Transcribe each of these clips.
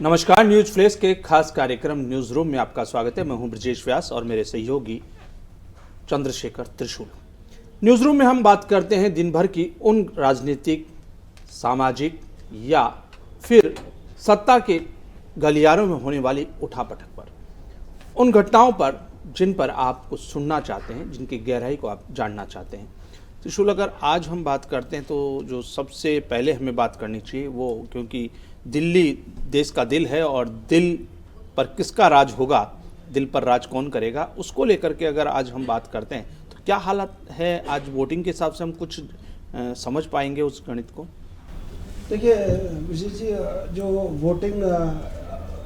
नमस्कार, news flash के खास कार्यक्रम न्यूज रूम में आपका स्वागत है। मैं हूं ब्रजेश व्यास और मेरे सहयोगी चंद्रशेखर त्रिशूल। न्यूज रूम में हम बात करते हैं दिन भर की उन राजनीतिक, सामाजिक या फिर सत्ता के गलियारों में होने वाली उठापटक पर, उन घटनाओं पर जिन पर आप कुछ सुनना चाहते हैं, जिनकी गहराई को आप जानना चाहते हैं। त्रिशूल, अगर आज हम बात करते हैं तो जो सबसे पहले हमें बात करनी चाहिए वो, क्योंकि दिल्ली देश का दिल है और दिल पर किसका राज होगा, दिल पर राज कौन करेगा, उसको लेकर के अगर आज हम बात करते हैं तो क्या हालत है आज वोटिंग के हिसाब से हम कुछ समझ पाएंगे उस गणित को? देखिए विशेष जी, जो वोटिंग,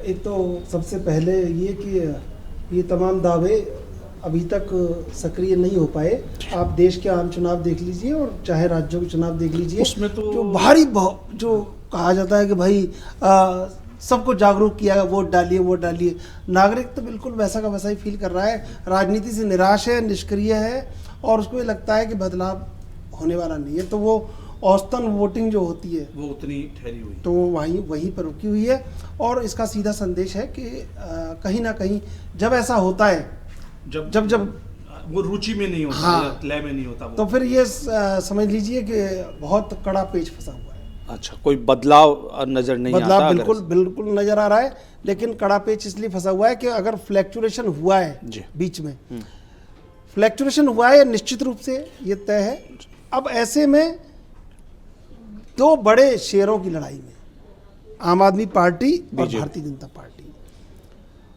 एक तो सबसे पहले ये कि ये तमाम दावे अभी तक सक्रिय नहीं हो पाए। आप देश के आम चुनाव देख लीजिए और चाहे राज्यों के चुनाव देख लीजिए, उसमें तो जो कहा जाता है कि भाई सबको जागरूक किया, वोट डालिए। नागरिक तो बिल्कुल वैसा का वैसा ही फील कर रहा है, राजनीति से निराश है, निष्क्रिय है और उसको ये लगता है कि बदलाव होने वाला नहीं है। तो वो औसतन वोटिंग जो होती है वो उतनी ठहरी हुई, तो वहीं पर रुकी हुई है। और इसका सीधा संदेश है कि कहीं ना कहीं जब ऐसा होता है, जब वो रुचि में नहीं होता, हाँ, लय में नहीं होता, तो फिर ये समझ लीजिए कि बहुत कड़ा पेच फंसा हुआ है। अच्छा, कोई बदलाव नजर नहीं आता? बदलाव बिल्कुल नजर आ रहा है, लेकिन कड़ा पेच इसलिए फंसा हुआ है कि अगर फ्लैक्चुएशन हुआ है बीच में, फ्लैक्चुएशन हुआ है निश्चित रूप से ये तय है। अब ऐसे में दो बड़े शेयरों की लड़ाई में, आम आदमी पार्टी और भारतीय जनता पार्टी,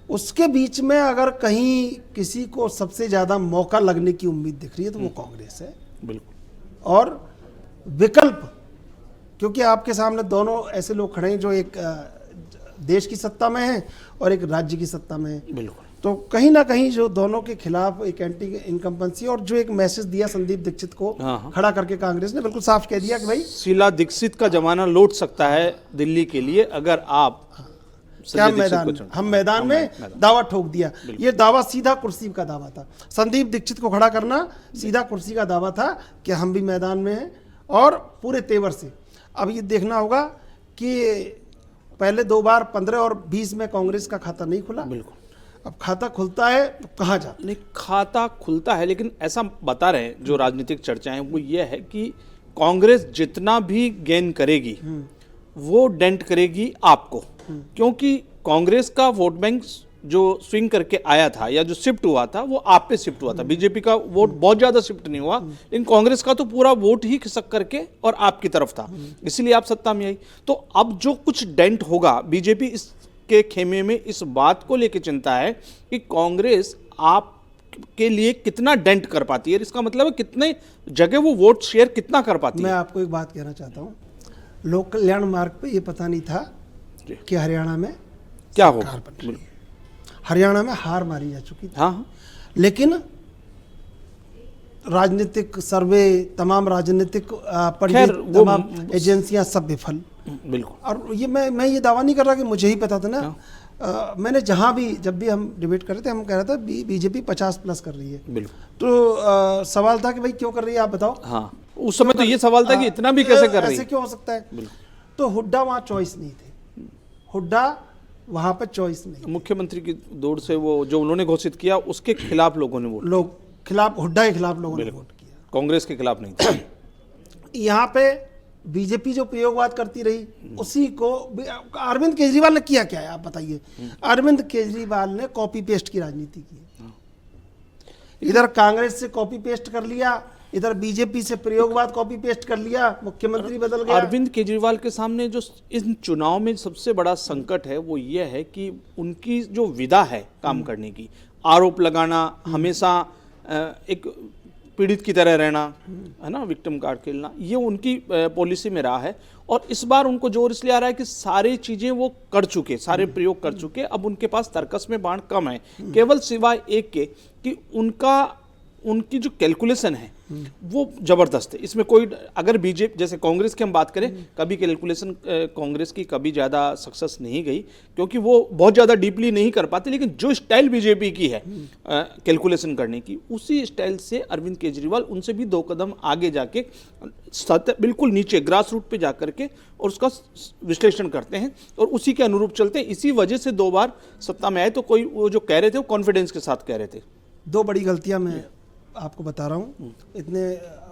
उसके बीच में अगर कहीं किसी को सबसे ज्यादा मौका लगने की उम्मीद दिख रही है तो वो कांग्रेस है। बिल्कुल। और विकल्प, क्योंकि आपके सामने दोनों ऐसे लोग खड़े हैं जो एक देश की सत्ता में हैं और एक राज्य की सत्ता में हैं। बिल्कुल। तो कहीं ना कहीं जो दोनों के खिलाफ एक एंटी इनकम्बेंसी, और जो एक मैसेज दिया संदीप दीक्षित को खड़ा करके कांग्रेस ने बिल्कुल साफ कह दिया कि भाई शीला दीक्षित का जमाना लौट सकता है दिल्ली के लिए अगर आप क्या हम मैदान में दावा ठोक दिया। ये दावा सीधा कुर्सी का दावा था, संदीप दीक्षित को खड़ा करना सीधा कुर्सी का दावा था कि हम भी मैदान में हैं और पूरे तेवर से। अब ये देखना होगा कि पहले 2 बार 15 और 20 में कांग्रेस का खाता नहीं खुला। बिल्कुल। अब खाता खुलता है तो कहाँ जाता? नहीं, खाता खुलता है, लेकिन ऐसा बता रहे हैं जो राजनीतिक चर्चाएं वो ये है कि कांग्रेस जितना भी गेन करेगी वो डेंट करेगी आपको, क्योंकि कांग्रेस का वोट बैंक जो स्विंग करके आया था या जो शिफ्ट हुआ था वो आप पे शिफ्ट हुआ था। बीजेपी का वोट बहुत ज्यादा शिफ्ट नहीं हुआ, लेकिन कांग्रेस का तो पूरा वोट ही खिसक करके और आपकी तरफ था, इसलिए आप सत्ता में आई। तो अब जो कुछ डेंट होगा, बीजेपी इसके खेमे में इस बात को लेकर चिंता है कि कांग्रेस आप के लिए कितना डेंट कर पाती है। इसका मतलब है कितने जगह वो वोट शेयर कितना कर पाती है। मैं आपको एक बात कहना चाहता हूँ, लोक कल्याण मार्ग पे ये पता नहीं था कि हरियाणा में क्या होगा। हरियाणा में हार मारी जा चुकी थी। हाँ। लेकिन राजनीतिक सर्वे, तमाम राजनीतिक तमाम एजेंसियां सब विफल। बिल्कुल। और ये मैं ये दावा नहीं कर रहा कि मुझे ही पता था ना। मैंने जब भी हम डिबेट कर रहे थे, हम कह रहे थे बीजेपी 50+ कर रही है। बिल्कुल। तो सवाल था कि भाई क्यों कर रही है, आप बताओ। हाँ, उस समय तो ये सवाल था कि इतना भी कैसे कर रही है, ऐसे क्यों हो सकता है। तो हुड्डा वहाँ चॉइस नहीं थे, हुड्डा वहां पर चॉइस नहीं। मुख्यमंत्री की दौड़ से वो जो उन्होंने घोषित किया उसके खिलाफ लोगों ने हुड्डा के खिलाफ लोगों ने वोट किया, कांग्रेस के खिलाफ नहीं था। यहाँ पे बीजेपी जो प्रयोगवाद करती रही, उसी को अरविंद केजरीवाल ने किया क्या है आप बताइए। अरविंद केजरीवाल ने कॉपी पेस्ट की राजनीति की, इधर कांग्रेस से कॉपी पेस्ट कर लिया, इधर बीजेपी से प्रयोगवाद कॉपी पेस्ट कर लिया, मुख्यमंत्री बदल गया। अरविंद केजरीवाल के सामने जो इन चुनाव में सबसे बड़ा संकट है वो ये है कि उनकी जो विधा है काम करने की, आरोप लगाना, हमेशा एक पीड़ित की तरह रहना, है ना, विक्टिम कार्ड खेलना, ये उनकी पॉलिसी में रहा है। और इस बार उनको जोर इसलिए आ रहा है कि सारी चीजें वो कर चुके, सारे प्रयोग कर चुके, अब उनके पास तर्कस में बाण कम है, केवल सिवाय एक के कि उनकी जो कैलकुलेशन है वो जबरदस्त है। इसमें कोई, अगर बीजेपी जैसे कांग्रेस की हम बात करें, कभी कैलकुलेशन कांग्रेस की कभी ज़्यादा सक्सेस नहीं गई क्योंकि वो बहुत ज़्यादा डीपली नहीं कर पाते, लेकिन जो स्टाइल बीजेपी की है कैलकुलेशन करने की, उसी स्टाइल से अरविंद केजरीवाल उनसे भी 2 कदम आगे जाके बिल्कुल नीचे ग्रास रूट पे जाकर के और उसका विश्लेषण करते हैं और उसी के अनुरूप चलते हैं। इसी वजह से 2 बार सत्ता में आए। तो कोई वो जो कह रहे थे वो कॉन्फिडेंस के साथ कह रहे थे। 2 बड़ी गलतियां मैं आपको बता रहा हूँ। इतने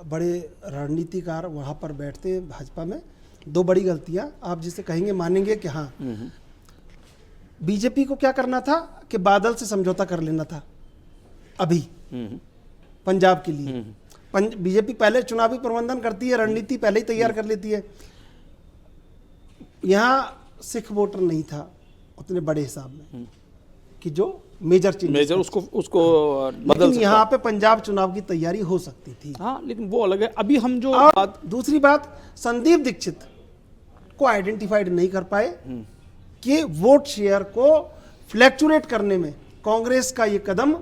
बड़े रणनीतिकार वहाँ पर बैठते हैं भाजपा में, 2 बड़ी गलतियां आप जिसे कहेंगे मानेंगे कि हाँ, बीजेपी को क्या करना था कि बादल से समझौता कर लेना था अभी पंजाब के लिए। बीजेपी पहले चुनावी प्रबंधन करती है, रणनीति पहले ही तैयार कर लेती है। यहाँ सिख वोटर नहीं था उतने बड़े हिसाब में कि जो मेजर उसको बदल सकता। यहाँ पे पंजाब चुनाव की तैयारी हो सकती थी। हाँ, लेकिन वो अलग है। अभी हम जो बात, दूसरी बात, संदीप दीक्षित को आइडेंटिफाइड नहीं कर पाए कि वोट शेयर को फ्लैक्चुएट करने में कांग्रेस का ये कदम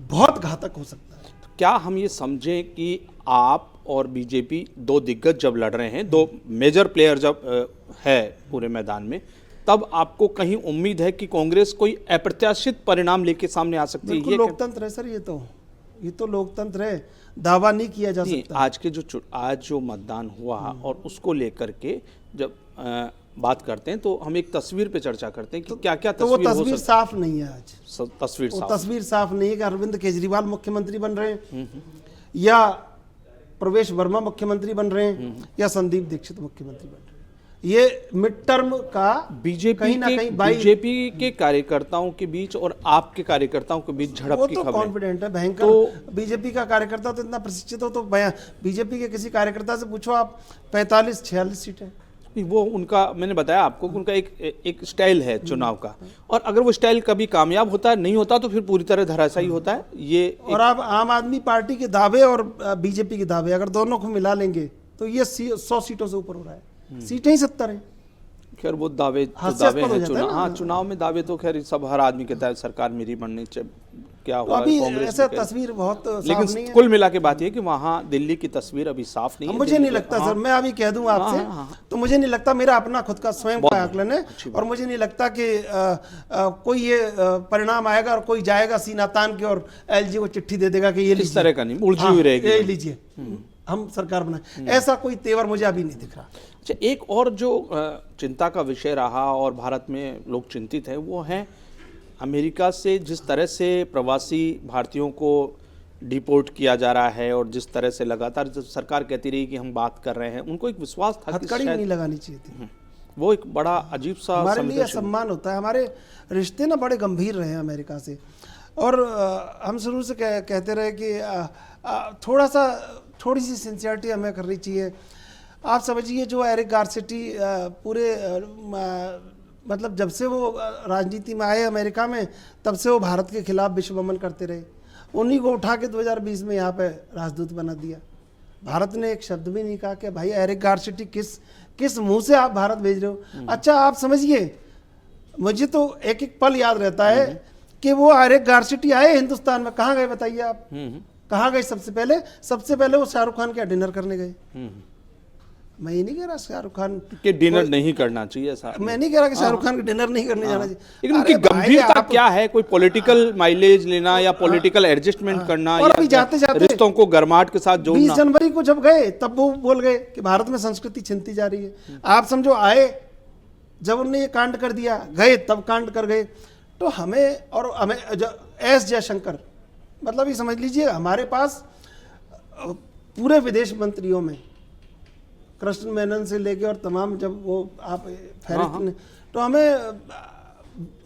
बहुत घातक हो सकता है। तो क्या हम ये समझें कि आप और बीजेपी 2 दिग्गज जब लड़ रहे हैं, 2 मेजर प्लेयर जब है पूरे मैदान में, तब आपको कहीं उम्मीद है कि कांग्रेस कोई अप्रत्याशित परिणाम लेके सामने आ सकती है? ये लोकतंत्र है सर, ये तो लोकतंत्र है, दावा नहीं किया जा सकता। आज जो मतदान हुआ और उसको लेकर के जब बात करते हैं तो हम एक तस्वीर पे चर्चा करते हैं कि क्या क्या तो वो तस्वीर साफ नहीं है। आज तस्वीर साफ नहीं है कि अरविंद केजरीवाल मुख्यमंत्री बन रहे हैं या प्रवेश वर्मा मुख्यमंत्री बन रहे हैं या संदीप दीक्षित मुख्यमंत्री बन रहे हैं। ये मिड टर्म का बीजेपी के कार्यकर्ताओं के बीच और आपके कार्यकर्ताओं के बीच झड़प की खबर है। कॉन्फिडेंट है भयंकर। तो बीजेपी का कार्यकर्ता तो इतना प्रशिक्षित हो, तो बीजेपी के किसी कार्यकर्ता से पूछो आप, 45-46 सीटें। वो उनका, मैंने बताया आपको कि उनका एक स्टाइल है चुनाव का, और अगर वो स्टाइल कभी कामयाब होता है, नहीं होता तो फिर पूरी तरह धराशायी होता है। ये और आप आम आदमी पार्टी के दावे और बीजेपी के दावे अगर दोनों को मिला लेंगे तो ये 100 सीटों से ऊपर हो रहा है। सीटें ही 70 हैं। खैर वो दावे हैं चुनाव में दावे तो खैर सब हर आदमी कहता है सरकार मेरी बननी चाहिए, क्या हुआ अभी ऐसा तस्वीर बहुत लेकिन साफ नहीं है। कुल मिला के बात ये कि वहाँ दिल्ली की तस्वीर अभी साफ नहीं है। मुझे नहीं लगता सर, मैं अभी कह दूं आपसे, तो मुझे नहीं लगता, मेरा अपना खुद का स्वयं का आकलन है, और मुझे नहीं लगता कि कोई ये परिणाम आएगा और कोई जाएगा सीना तान के और एलजी को चिट्ठी दे देगा कि ये इस तरह का नहीं, उलझी हुई रहेगी, ये लीजिए हम सरकार बनाए, ऐसा कोई तेवर मुझे अभी नहीं दिख रहा। अच्छा, एक और जो चिंता का विषय रहा और भारत में लोग चिंतित है, वो है अमेरिका से जिस तरह से प्रवासी भारतीयों को डिपोर्ट किया जा रहा है और जिस तरह से लगातार जब सरकार कहती रही कि हम बात कर रहे हैं, उनको एक विश्वास था कि हथकड़ी नहीं लगानी चाहिए थी। वो एक बड़ा अजीब सा हमारे लिए सम्मान होता है। हमारे रिश्ते ना बड़े गंभीर रहे हैं अमेरिका से, और हम शुरू से कहते रहे कि थोड़ी सी सिंसियरिटी हमें करनी चाहिए। आप समझिए जो एरिक गारसेटी पूरे मतलब जब से वो राजनीति में आए अमेरिका में, तब से वो भारत के खिलाफ विश्वभ्रमण करते रहे। उन्हीं को उठा के 2020 में यहाँ पे राजदूत बना दिया। भारत ने एक शब्द भी नहीं कहा कि भाई एरिक गारसेटी किस मुंह से आप भारत भेज रहे हो। अच्छा, आप समझिए, मुझे तो एक एक पल याद रहता है कि वो एरिक गारसेटी आए हिंदुस्तान में, कहाँ गए बताइए आप? कहाँ गए? सबसे पहले वो शाहरुख खान के डिनर करने गए। मैं ये नहीं कह रहा शाहरुख खान के डिनर नहीं करना चाहिए, मैं नहीं कह रहा कि शाहरुख खान के डिनर नहीं करने जाना चाहिए, लेकिन उनकी गंभीरता क्या है? कोई पॉलिटिकल माइलेज लेना या पॉलिटिकल एडजस्टमेंट करना, और अभी जाते जाते रिश्तों को गर्माहट के साथ जोड़ना। 20 जनवरी को जब गए तब वो बोल गए कि भारत में संस्कृति छिनती जा रही है। आप समझो, आए जब उन्होंने ये कांड कर दिया, गए तब कांड कर गए। तो हमें एस जयशंकर, मतलब ये समझ लीजिए हमारे पास पूरे विदेश मंत्रियों में कृष्ण मेनन से लेके और तमाम, जब वो आप फहरिस्त तो हमें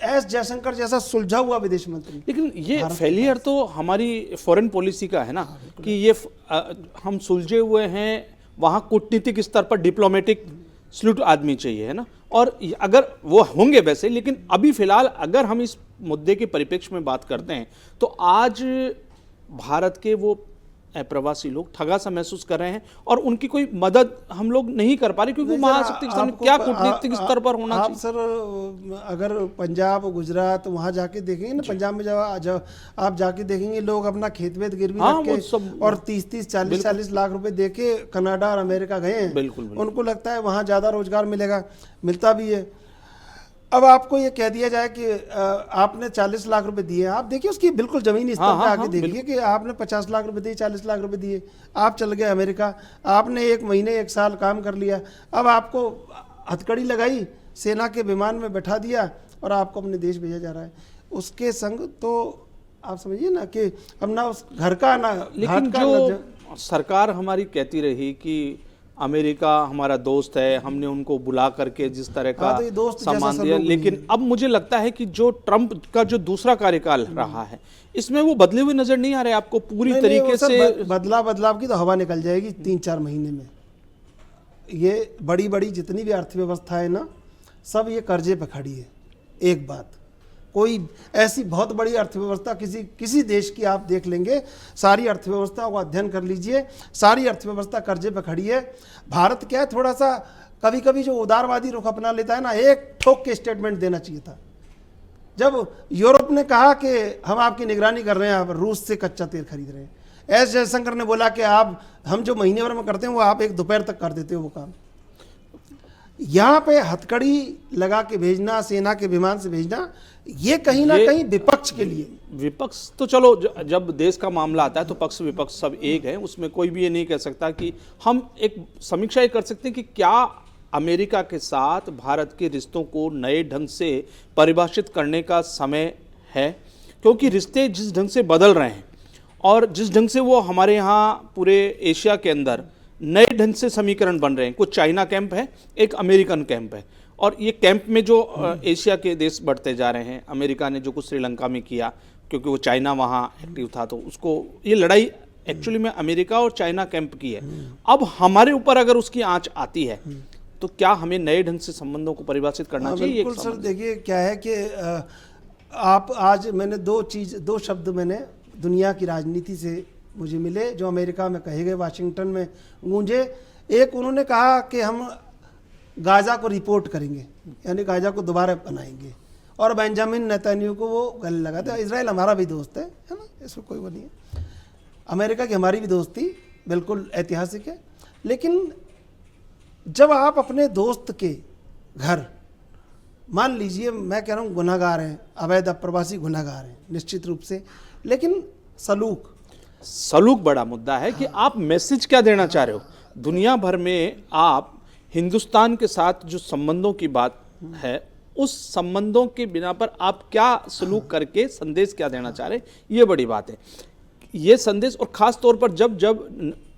एस जयशंकर जैसा सुलझा हुआ विदेश मंत्री। लेकिन ये फेलियर तो हमारी फॉरेन पॉलिसी का है ना, कि ये हम सुलझे हुए हैं। वहाँ कूटनीतिक स्तर पर डिप्लोमेटिक स्लूट आदमी चाहिए, है ना, और अगर वो होंगे वैसे, लेकिन अभी फिलहाल अगर हम इस मुद्दे के परिप्रेक्ष्य में बात करते हैं तो आज भारत के वो प्रवासी लोग ठगा सा महसूस कर रहे हैं और उनकी कोई मदद हम लोग नहीं कर पा रहे, क्योंकि नहीं सर, महाशक्ति के सामने आपको क्या कूटनीतिक स्तर पर होना आप चाहिए। सर अगर पंजाब गुजरात वहाँ जाके देखेंगे ना, पंजाब में जब आप जाके देखेंगे लोग अपना खेत वेत गिरवी हाँ, रख वो के सब और 30-30 40-40 लाख रुपए दे के कनाडा और अमेरिका गए हैं। बिल्कुल, बिल्कुल। उनको लगता है वहाँ ज़्यादा रोजगार मिलेगा, मिलता भी है। अब आपको ये कह दिया जाए कि आपने 40 लाख रुपए दिए, आप देखिए उसकी बिल्कुल जमीनी स्तर हाँ, पे हाँ, आके हाँ, देखिए कि आपने 50 लाख रुपए दिए, 40 लाख रुपए दिए, आप चल गए अमेरिका, आपने 1 महीने 1 साल काम कर लिया, अब आपको हथकड़ी लगाई, सेना के विमान में बैठा दिया और आपको अपने देश भेजा जा रहा है। उसके संग तो आप समझिए ना कि अब ना उस घर का ना लेकिन घाट का जो सरकार हमारी कहती रही कि अमेरिका हमारा दोस्त है, हमने उनको बुला करके जिस तरह का हाँ, तो ये दोस्त जैसा सम्मान सब दिया, लोग लेकिन अब मुझे लगता है कि जो ट्रंप का जो दूसरा कार्यकाल रहा है इसमें वो बदले हुए नजर नहीं आ रहे आपको पूरी नहीं, तरीके वो सर से। बदलाव की तो हवा निकल जाएगी 3-4 महीने में। ये बड़ी बड़ी जितनी भी अर्थव्यवस्था है ना, सब ये कर्जे पे खड़ी है। एक बात, कोई ऐसी बहुत बड़ी अर्थव्यवस्था किसी देश की आप देख लेंगे, सारी अर्थव्यवस्था को अध्ययन कर लीजिए, सारी अर्थव्यवस्था कर्जे पे खड़ी है। भारत क्या है, थोड़ा सा कभी कभी जो उदारवादी रुख अपना लेता है ना, एक ठोक के स्टेटमेंट देना चाहिए था। जब यूरोप ने कहा कि हम आपकी निगरानी कर रहे हैं, आप रूस से कच्चा तेल खरीद रहे हैं, एस जयशंकर ने बोला कि हम जो महीने भर में करते हैं वो आप एक दोपहर तक कर देते हो वो काम। यहाँ पे हथकड़ी लगा के भेजना, सेना के विमान से भेजना, ये कहीं ना कहीं विपक्ष के लिए, विपक्ष तो चलो जब देश का मामला आता है तो पक्ष विपक्ष सब एक है, उसमें कोई भी ये नहीं कह सकता कि हम एक समीक्षा ये कर सकते हैं कि क्या अमेरिका के साथ भारत के रिश्तों को नए ढंग से परिभाषित करने का समय है, क्योंकि रिश्ते जिस ढंग से बदल रहे हैं और जिस ढंग से वो हमारे यहाँ पूरे एशिया के अंदर नए ढंग से समीकरण बन रहे हैं, कुछ चाइना कैंप है, एक अमेरिकन कैंप है, और ये कैंप में जो एशिया के देश बढ़ते जा रहे हैं, अमेरिका ने जो कुछ श्रीलंका में किया क्योंकि वो चाइना वहाँ एक्टिव था, तो उसको ये लड़ाई एक्चुअली में अमेरिका और चाइना कैंप की है। अब हमारे ऊपर अगर उसकी आंच आती है तो क्या हमें नए ढंग से संबंधों को परिभाषित करना चाहिए? बिल्कुल सर, देखिए क्या है कि आप आज मैंने दो शब्द मैंने दुनिया की राजनीति से मुझे मिले जो अमेरिका में कहे गए, वाशिंगटन में गूंजे। एक उन्होंने कहा कि हम गाजा को रिपोर्ट करेंगे, यानी गाजा को दोबारा बनाएंगे, और बेंजामिन नेतन्याहू को वो गले लगाते। इजराइल हमारा भी दोस्त है ना, इसमें कोई वो नहीं है। अमेरिका की हमारी भी दोस्ती बिल्कुल ऐतिहासिक है, लेकिन जब आप अपने दोस्त के घर, मान लीजिए मैं कह रहा हूँ गुनाहगार हैं, अवैध अप्रवासी गुनाहगार हैं निश्चित रूप से, लेकिन सलूक बड़ा मुद्दा है कि आप मैसेज क्या देना चाह रहे हो दुनिया भर में। आप हिंदुस्तान के साथ जो संबंधों की बात है, उस संबंधों के बिना पर आप क्या सलूक करके संदेश क्या देना चाह रहे हैं, ये बड़ी बात है। ये संदेश, और ख़ास तौर पर जब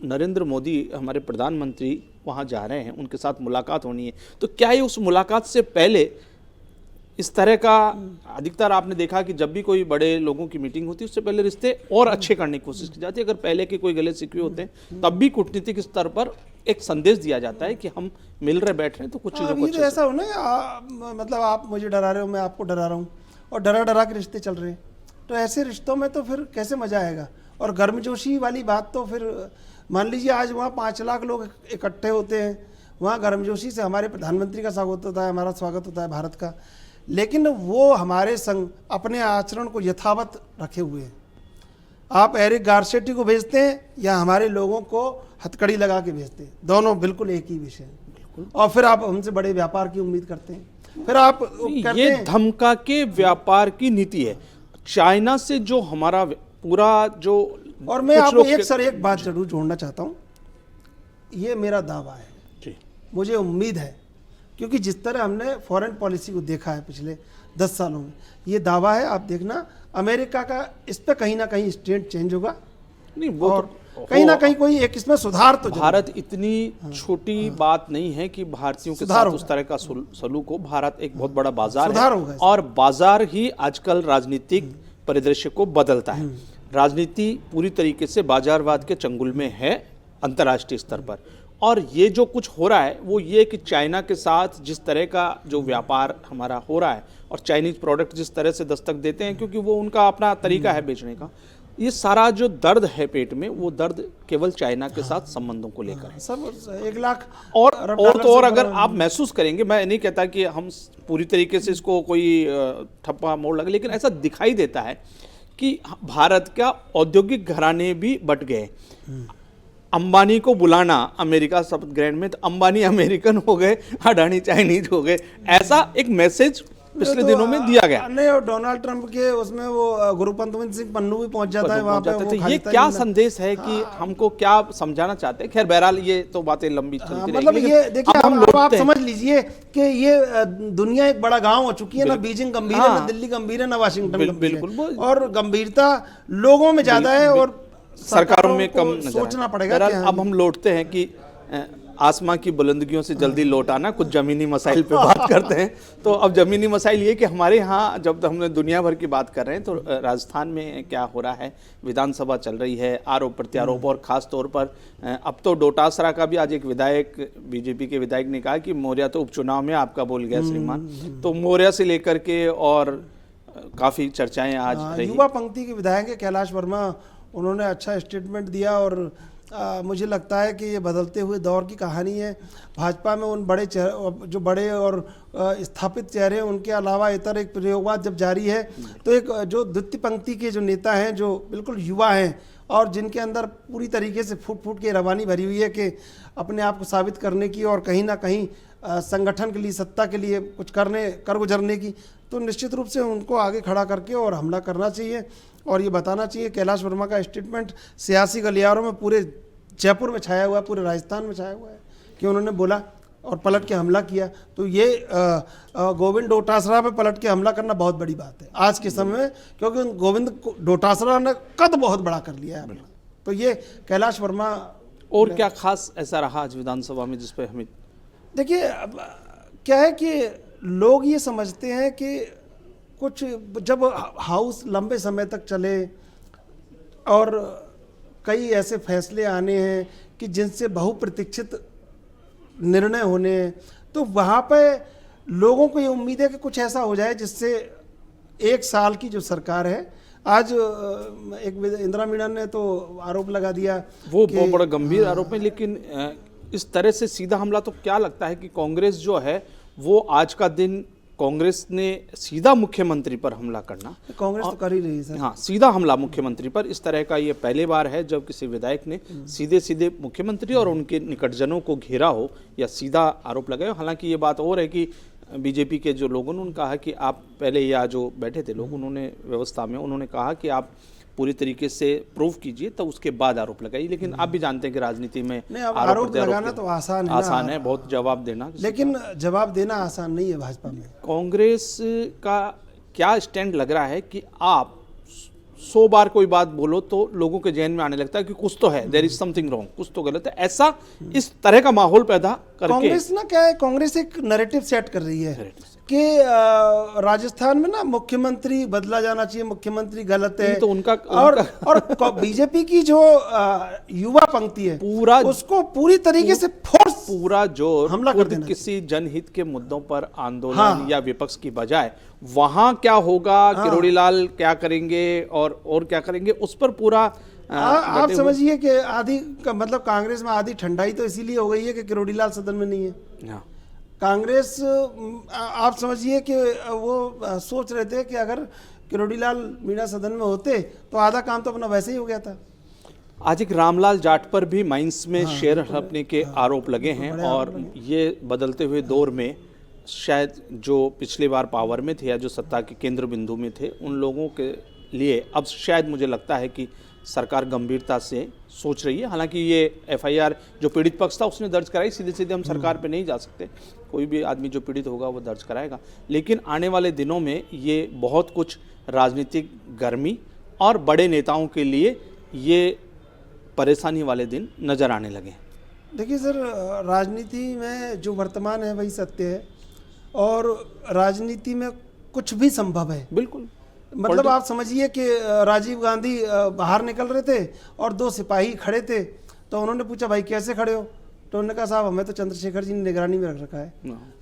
नरेंद्र मोदी हमारे प्रधानमंत्री वहाँ जा रहे हैं, उनके साथ मुलाकात होनी है, तो क्या ये उस मुलाकात से पहले इस तरह का, अधिकतर आपने देखा कि जब भी कोई बड़े लोगों की मीटिंग होती है उससे पहले रिश्ते और अच्छे करने की कोशिश की जाती है। अगर पहले के कोई गले शिकवे होते हैं तब भी कूटनीतिक स्तर पर एक संदेश दिया जाता है कि हम मिल रहे बैठ रहे हैं तो कुछ चीज़ों को अच्छे से। ऐसा हो ना, मतलब आप मुझे डरा रहे हो, मैं आपको डरा रहा हूँ, और डरा के रिश्ते चल रहे हैं, तो ऐसे रिश्तों में तो फिर कैसे मजा आएगा। और गर्मजोशी वाली बात तो फिर मान लीजिए आज वहाँ 5 लाख लोग इकट्ठे होते हैं, वहाँ गर्मजोशी से हमारे प्रधानमंत्री का स्वागत होता है, हमारा स्वागत होता है भारत का, लेकिन वो हमारे संग अपने आचरण को यथावत रखे हुए हैं। आप एरिक गारसेटी को भेजते हैं या हमारे लोगों को हथकड़ी लगा के भेजते हैं, दोनों बिल्कुल एक ही विषय है। और फिर आप हमसे बड़े व्यापार की उम्मीद करते हैं, फिर आप करते ये हैं। धमका के व्यापार की नीति है चाइना से जो हमारा पूरा जो। और मैं आपको एक बात जरूर जोड़ना चाहता हूँ, ये मेरा दावा है जी, मुझे उम्मीद है, क्योंकि जिस तरह हमने फॉरेन पॉलिसी को देखा है पिछले 10 सालों में, ये दावा है, आप देखना अमेरिका का इस पर कहीं ना कहीं स्टैंड चेंज होगा। नहीं, वो और कहीं ना कहीं कोई एक इसमें सुधार तो भारत इतनी छोटी बात नहीं है कि भारतीयों के साथ उस तरह का सलूक हो। भारत एक बहुत बड़ा बाजार है और बाजार ही आजकल राजनीतिक परिदृश्य को बदलता है। राजनीति पूरी तरीके से बाजारवाद के चंगुल में है अंतर्राष्ट्रीय स्तर पर, और ये जो कुछ हो रहा है वो ये कि चाइना के साथ जिस तरह का जो व्यापार हमारा हो रहा है और चाइनीज प्रोडक्ट जिस तरह से दस्तक देते हैं, क्योंकि वो उनका अपना तरीका है बेचने का, ये सारा जो दर्द है पेट में, वो दर्द केवल चाइना के साथ संबंधों को लेकर है। सब 1 लाख और अरब और डॉलर तो और से अगर बड़ा- आप महसूस करेंगे, मैं नहीं कहता कि हम पूरी तरीके से इसको कोई ठप्पा मोड़ लगे, लेकिन ऐसा दिखाई देता है कि भारत का औद्योगिक घराने भी बट गए। अंबानी को बुलाना अमेरिका शपथ ग्रहण में, तो अंबानी अमेरिकन हो गए, अडानी चाइनीज हो गए, ऐसा एक मैसेज पिछले तो दिनों में दिया गया। नहीं, और डोनाल्ड ट्रंप के उसमें वो गुरुपंत सिंह पन्नू भी पहुंच जाता है वहां पे। तो वो ये खरीदता क्या ही नहीं। संदेश है कि हमको क्या समझाना चाहते हैं? खैर बहरहाल ये तो बातें लंबी चलती मतलब रहेंगी, ये लेकिन देखिए, अब हम अब आप लौटते हैं। समझ लीजिए कि ये दुनिया एक बड़ा गांव हो चुकी है ना। बीजिंग गंभीर है, ना दिल्ली गंभीर है, ना वाशिंगटन गंभीर है। बिल्कुल। और गंभीरता लोगों में ज्यादा है और सरकारों में को कम नजर सोचना आए। पड़ेगा। बहरहाल अब हम लौटते हैं कि आसमां की बुलंदियों से जल्दी लौट आना, कुछ जमीनी मसाइल पे बात करते हैं। तो अब जमीनी मसाइल ये कि हमारे यहाँ जब हमने दुनिया भर की बात कर रहे हैं, तो राजस्थान में क्या हो रहा है, विधानसभा चल रही है, आरोप प्रत्यारोप, और खास तौर पर अब तो डोटासरा का भी आज एक विधायक, बीजेपी के विधायक ने कहा कि मौर्या तो उपचुनाव में आपका बोल गया श्रीमान। तो मौर्या से लेकर के और काफी चर्चाएं आज रही। युवा पंक्ति के विधायक है कैलाश वर्मा, उन्होंने अच्छा स्टेटमेंट दिया और मुझे लगता है कि ये बदलते हुए दौर की कहानी है। भाजपा में उन बड़े जो बड़े और स्थापित चेहरे हैं, उनके अलावा इतर एक प्रयोगवाद जब जारी है, तो एक जो द्वितीय पंक्ति के जो नेता हैं, जो बिल्कुल युवा हैं और जिनके अंदर पूरी तरीके से फूट फूट के रवानी भरी हुई है कि अपने आप को साबित करने की और कहीं ना कहीं संगठन के लिए, सत्ता के लिए कुछ कर गुजरने की, तो निश्चित रूप से उनको आगे खड़ा करके और हमला करना चाहिए। और ये बताना चाहिए, कैलाश वर्मा का स्टेटमेंट सियासी गलियारों में पूरे जयपुर में छाया हुआ है, पूरे राजस्थान में छाया हुआ है कि उन्होंने बोला और पलट के हमला किया। तो ये गोविंद डोटासरा पे पलट के हमला करना बहुत बड़ी बात है आज के समय में, क्योंकि गोविंद डोटासरा ने कद बहुत बड़ा कर लिया है अपना। तो ये कैलाश वर्मा। और क्या खास ऐसा रहा आज विधानसभा में जिस पे हमें? देखिए, अब क्या है कि लोग ये समझते हैं कि कुछ जब हाउस लंबे समय तक चले और कई ऐसे फैसले आने हैं कि जिनसे बहुप्रतीक्षित निर्णय होने हैं, तो वहाँ पे लोगों को ये उम्मीद है कि कुछ ऐसा हो जाए जिससे 1 साल की जो सरकार है, आज एक इंदिरा मीणन ने तो आरोप लगा दिया, वो बहुत बड़ा गंभीर आरोप है। लेकिन इस तरह से सीधा हमला, तो क्या लगता है कि कांग्रेस जो है वो आज का दिन, कांग्रेस ने सीधा मुख्यमंत्री पर हमला करना, कांग्रेस तो कर ही रही है सर। हाँ, सीधा हमला मुख्यमंत्री पर, इस तरह का ये पहले बार है जब किसी विधायक ने सीधे सीधे मुख्यमंत्री और उनके निकटजनों को घेरा हो या सीधा आरोप लगाए हो। हालांकि ये बात और है कि बीजेपी के जो लोगों ने उन्होंने कहा कि आप पहले, या जो बैठे थे लोग, उन्होंने व्यवस्था में उन्होंने कहा कि आप पूरी तरीके से प्रूव कीजिए, तो उसके बाद आरोप लगाइए। लेकिन आप भी जानते हैं कि राजनीति में नहीं, अब आरोप लगाना तो आसान है, आसान है, बहुत जवाब देना, लेकिन जवाब देना आसान नहीं है भाजपा में। कांग्रेस का क्या स्टैंड लग रहा है कि आप 100 बार कोई बात बोलो तो लोगों के जहन में आने लगता है कि कुछ तो है, देयर इज समथिंग रॉन्ग, कुछ तो गलत है, ऐसा इस तरह का माहौल पैदा करके कांग्रेस ना क्या है, कांग्रेस एक नैरेटिव सेट कर रही है कि राजस्थान में ना मुख्यमंत्री बदला जाना चाहिए, मुख्यमंत्री गलत है। तो उनका और बीजेपी की जो युवा पंक्ति है, पूरा उसको पूरी तरीके से फोर्स, पूरा जोर हमला कर देना, किसी जनहित के मुद्दों पर आंदोलन या विपक्ष की बजाय वहां क्या होगा, किरोड़ी लाल क्या करेंगे और क्या करेंगे, उस पर पूरा आप समझिए कि आधी मतलब कांग्रेस में आधी ठंडाई तो इसीलिए हो गई है कि किरोड़ी लाल सदन में नहीं है। कांग्रेस, आप समझिए कि वो सोच रहे थे कि अगर किरोड़ी लाल मीणा सदन में होते तो आधा काम तो अपना वैसे ही हो गया था। आज एक रामलाल जाट पर भी माइंस में शेयर हड़पने के आरोप लगे हैं, और ये बदलते हुए दौर में शायद जो पिछली बार पावर में थे या जो सत्ता के केंद्र बिंदु में थे, उन लोगों के लिए अब शायद मुझे लगता है कि सरकार गंभीरता से सोच रही है। हालांकि ये एफआईआर जो पीड़ित पक्ष था उसने दर्ज कराई, सीधे सीधे हम सरकार पे नहीं जा सकते, कोई भी आदमी जो पीड़ित होगा वो दर्ज कराएगा। लेकिन आने वाले दिनों में ये बहुत कुछ राजनीतिक गर्मी और बड़े नेताओं के लिए ये परेशानी वाले दिन नजर आने लगे। देखिए सर, राजनीति में जो वर्तमान है वही सत्य है, और राजनीति में कुछ भी संभव है। बिल्कुल, मतलब आप समझिए कि राजीव गांधी बाहर निकल रहे थे और 2 सिपाही खड़े थे, तो उन्होंने पूछा भाई कैसे खड़े हो, तो उन्होंने कहा साहब हमें तो चंद्रशेखर जी ने निगरानी में रख रखा है।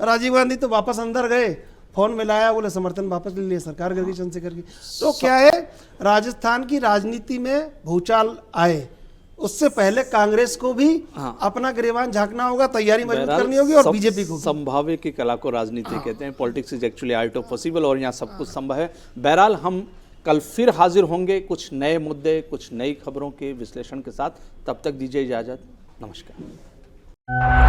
राजीव गांधी तो वापस अंदर गए, फोन मिलाया, बोले समर्थन वापस ले लिया, सरकार कर गई चंद्रशेखर की। तो क्या है, राजस्थान की राजनीति में भूचाल आए उससे पहले कांग्रेस को भी अपना गिरेबान झांकना होगा, तैयारी मजबूत करनी होगी, और बीजेपी को। संभाव्य की कला को राजनीति कहते हैं, politics is actually art of possible, और यहाँ सब कुछ संभव है। बहरहाल हम कल फिर हाजिर होंगे कुछ नए मुद्दे, कुछ नई खबरों के विश्लेषण के साथ। तब तक दीजिए इजाजत, नमस्कार।